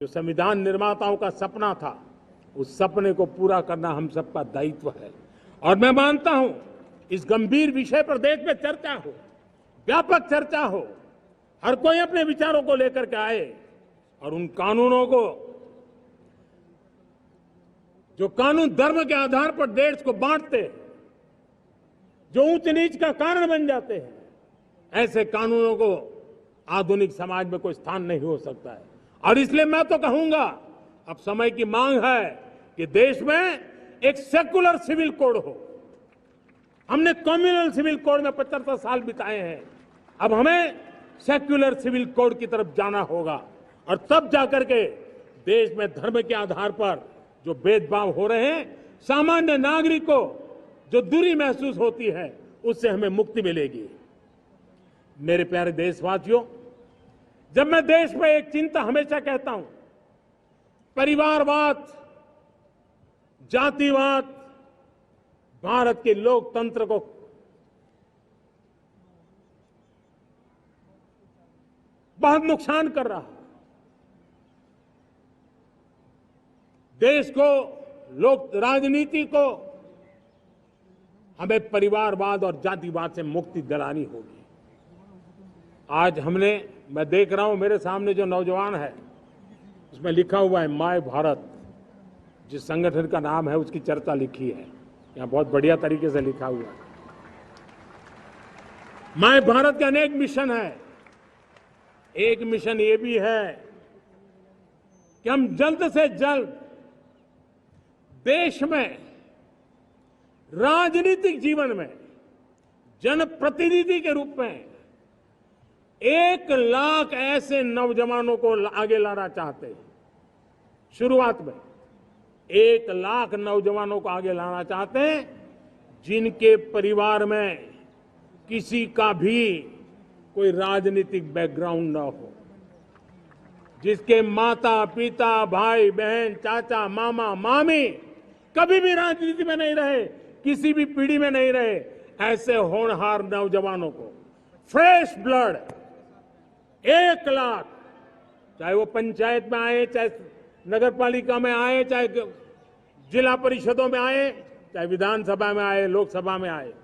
जो संविधान निर्माताओं का सपना था, उस सपने को पूरा करना हम सबका दायित्व है। और मैं मानता हूं इस गंभीर विषय पर देश में चर्चा हो, व्यापक चर्चा हो, हर कोई अपने विचारों को लेकर के आए और उन कानूनों को, जो कानून धर्म के आधार पर देश को बांटते, जो ऊंच नीच का कारण बन जाते हैं, ऐसे कानूनों को आधुनिक समाज में कोई स्थान नहीं हो सकता है। और इसलिए मैं तो कहूंगा, अब समय की मांग है कि देश में एक सेकुलर सिविल कोड हो। हमने कम्युनल सिविल कोड में 75 साल बिताए हैं, अब हमें सेक्युलर सिविल कोड की तरफ जाना होगा और तब जाकर के देश में धर्म के आधार पर जो भेदभाव हो रहे हैं, सामान्य नागरिक को जो दूरी महसूस होती है, उससे हमें मुक्ति मिलेगी। मेरे प्यारे देशवासियों, जब मैं देश में एक चिंता हमेशा कहता हूं, परिवारवाद, जातिवाद भारत के लोकतंत्र को बहुत नुकसान कर रहा है। देश को, लोक राजनीति को हमें परिवारवाद और जातिवाद से मुक्ति दिलानी होगी। आज मैं देख रहा हूं मेरे सामने जो नौजवान है, उसमें लिखा हुआ है माय भारत। जिस संगठन का नाम है उसकी चर्चा लिखी है, यहां बहुत बढ़िया तरीके से लिखा हुआ है। माय भारत के अनेक मिशन है। एक मिशन ये भी है कि हम जल्द से जल्द देश में राजनीतिक जीवन में जनप्रतिनिधि के रूप में 1 लाख ऐसे नौजवानों को आगे लाना चाहते हैं। शुरुआत में 1 लाख नौजवानों को आगे लाना चाहते हैं, जिनके परिवार में किसी का भी कोई राजनीतिक बैकग्राउंड न हो, जिसके माता पिता, भाई बहन, चाचा, मामा, मामी कभी भी राजनीति में नहीं रहे, किसी भी पीढ़ी में नहीं रहे, ऐसे होनहार नौजवानों को फ्रेश ब्लड 1 लाख, चाहे वो पंचायत में आए, चाहे नगर पालिका में आए, चाहे जिला परिषदों में आए, चाहे विधानसभा में आए, लोकसभा में आए,